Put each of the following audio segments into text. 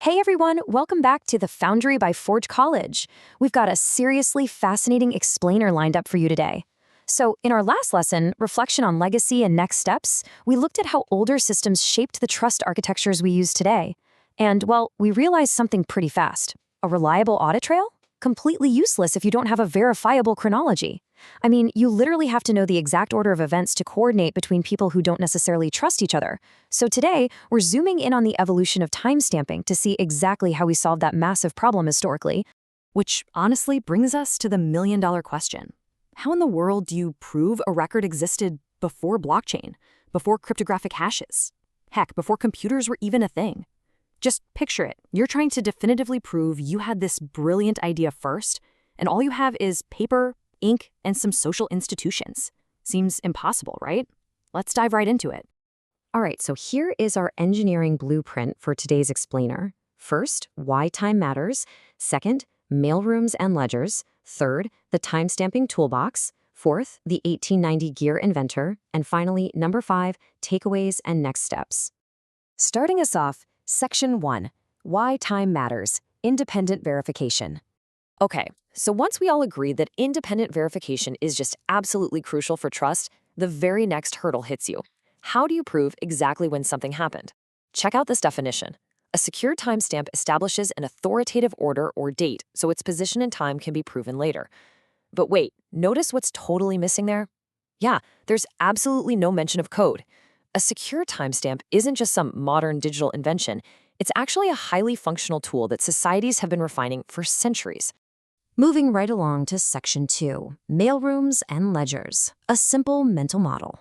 Hey everyone, welcome back to the Foundry by Forge College. We've got a seriously fascinating explainer lined up for you today. So, in our last lesson, Reflection on Legacy and Next Steps, we looked at how older systems shaped the trust architectures we use today. And, well, we realized something pretty fast. A reliable audit trail? Completely useless if you don't have a verifiable chronology. I mean, you literally have to know the exact order of events to coordinate between people who don't necessarily trust each other. So today, we're zooming in on the evolution of timestamping to see exactly how we solved that massive problem historically. Which honestly brings us to the million-dollar question. How in the world do you prove a record existed before blockchain, before cryptographic hashes? Heck, before computers were even a thing. Just picture it. You're trying to definitively prove you had this brilliant idea first, and all you have is paper, ink, and some social institutions. Seems impossible, right? Let's dive right into it. All right, so here is our engineering blueprint for today's explainer. First, why time matters. Second, mailrooms and ledgers. Third, the timestamping toolbox. Fourth, the 1890 gear inventor. And finally, number 5, takeaways and next steps. Starting us off, Section 1, Why Time Matters, Independent Verification. Okay, so once we all agree that independent verification is just absolutely crucial for trust, the very next hurdle hits you. How do you prove exactly when something happened? Check out this definition. A secure timestamp establishes an authoritative order or date, so its position in time can be proven later. But wait, notice what's totally missing there? Yeah, there's absolutely no mention of code. A secure timestamp isn't just some modern digital invention. It's actually a highly functional tool that societies have been refining for centuries. Moving right along to Section 2, Mailrooms and Ledgers, a simple mental model.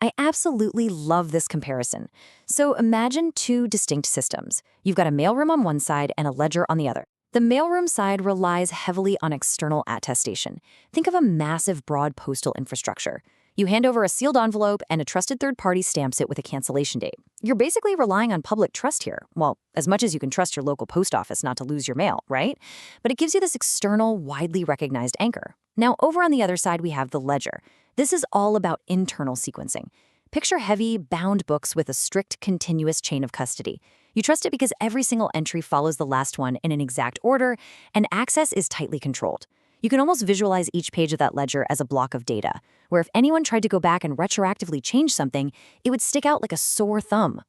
I absolutely love this comparison. So imagine two distinct systems. You've got a mailroom on one side and a ledger on the other. The mailroom side relies heavily on external attestation. Think of a massive, broad postal infrastructure. You hand over a sealed envelope and a trusted third party stamps it with a cancellation date. You're basically relying on public trust here. Well, as much as you can trust your local post office not to lose your mail, right? But it gives you this external, widely recognized anchor. Now, over on the other side, we have the ledger. This is all about internal sequencing. Picture heavy, bound books with a strict, continuous chain of custody. You trust it because every single entry follows the last one in an exact order, and access is tightly controlled. You can almost visualize each page of that ledger as a block of data, where if anyone tried to go back and retroactively change something, it would stick out like a sore thumb.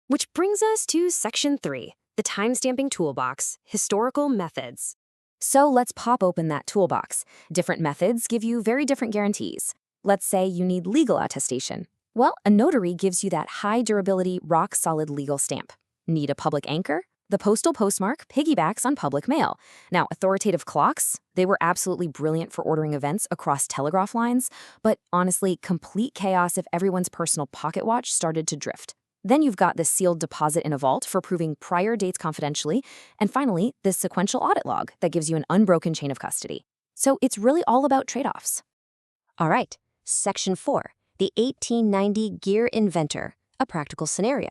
Which brings us to Section 3, the timestamping toolbox, historical methods. So let's pop open that toolbox. Different methods give you very different guarantees. Let's say you need legal attestation. Well, a notary gives you that high-durability, rock-solid legal stamp. Need a public anchor? The postal postmark piggybacks on public mail. Now, authoritative clocks, they were absolutely brilliant for ordering events across telegraph lines, but honestly, complete chaos if everyone's personal pocket watch started to drift. Then you've got the sealed deposit in a vault for proving prior dates confidentially, and finally, this sequential audit log that gives you an unbroken chain of custody. So it's really all about trade-offs. All right, Section 4, the 1890 gear inventor, a practical scenario.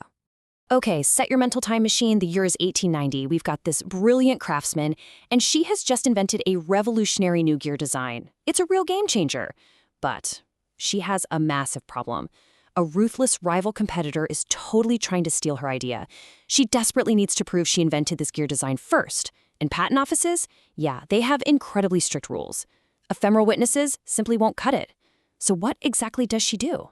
Okay, set your mental time machine. The year is 1890. We've got this brilliant craftsman, and she has just invented a revolutionary new gear design. It's a real game changer. But she has a massive problem. A ruthless rival competitor is totally trying to steal her idea. She desperately needs to prove she invented this gear design first. And patent offices? Yeah, they have incredibly strict rules. Ephemeral witnesses simply won't cut it. So what exactly does she do?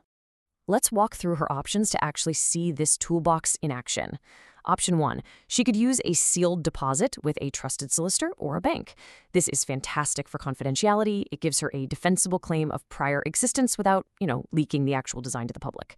Let's walk through her options to actually see this toolbox in action. Option 1, she could use a sealed deposit with a trusted solicitor or a bank. This is fantastic for confidentiality. It gives her a defensible claim of prior existence without, leaking the actual design to the public.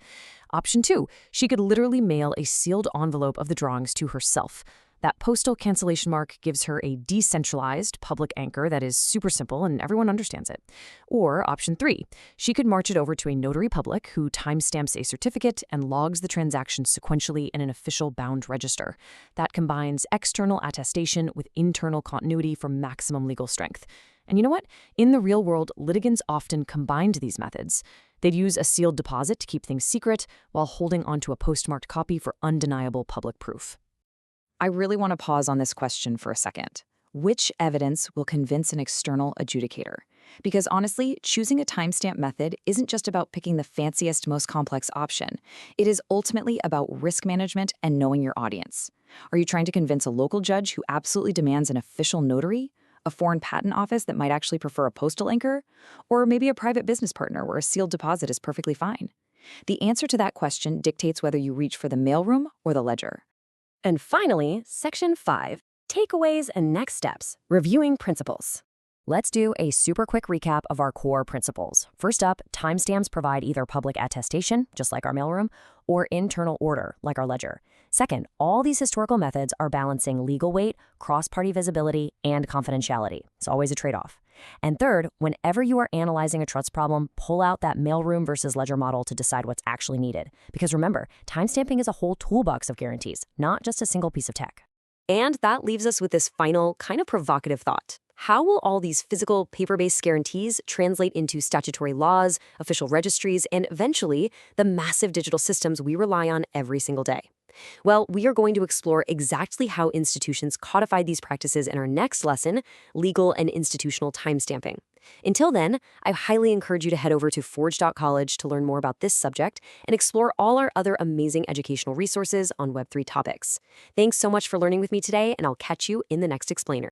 Option 2, she could literally mail a sealed envelope of the drawings to herself. That postal cancellation mark gives her a decentralized public anchor that is super simple and everyone understands it. Or option 3, she could march it over to a notary public who timestamps a certificate and logs the transaction sequentially in an official bound register. That combines external attestation with internal continuity for maximum legal strength. And you know what? In the real world, litigants often combined these methods. They'd use a sealed deposit to keep things secret while holding onto a postmarked copy for undeniable public proof. I really want to pause on this question for a second. Which evidence will convince an external adjudicator? Because honestly, choosing a timestamp method isn't just about picking the fanciest, most complex option. It is ultimately about risk management and knowing your audience. Are you trying to convince a local judge who absolutely demands an official notary? A foreign patent office that might actually prefer a postal anchor? Or maybe a private business partner where a sealed deposit is perfectly fine? The answer to that question dictates whether you reach for the mailroom or the ledger. And finally, Section 5, Takeaways and Next Steps, Reviewing Principles. Let's do a super quick recap of our core principles. First up, timestamps provide either public attestation, just like our mailroom, or internal order, like our ledger. Second, all these historical methods are balancing legal weight, cross-party visibility, and confidentiality. It's always a trade-off. And third, whenever you are analyzing a trust problem, pull out that mailroom versus ledger model to decide what's actually needed. Because remember, timestamping is a whole toolbox of guarantees, not just a single piece of tech. And that leaves us with this final, kind of provocative thought. How will all these physical, paper-based guarantees translate into statutory laws, official registries, and eventually the massive digital systems we rely on every single day? Well, we are going to explore exactly how institutions codified these practices in our next lesson, Legal and Institutional Timestamping. Until then, I highly encourage you to head over to forge.college to learn more about this subject and explore all our other amazing educational resources on Web3 topics. Thanks so much for learning with me today, and I'll catch you in the next explainer.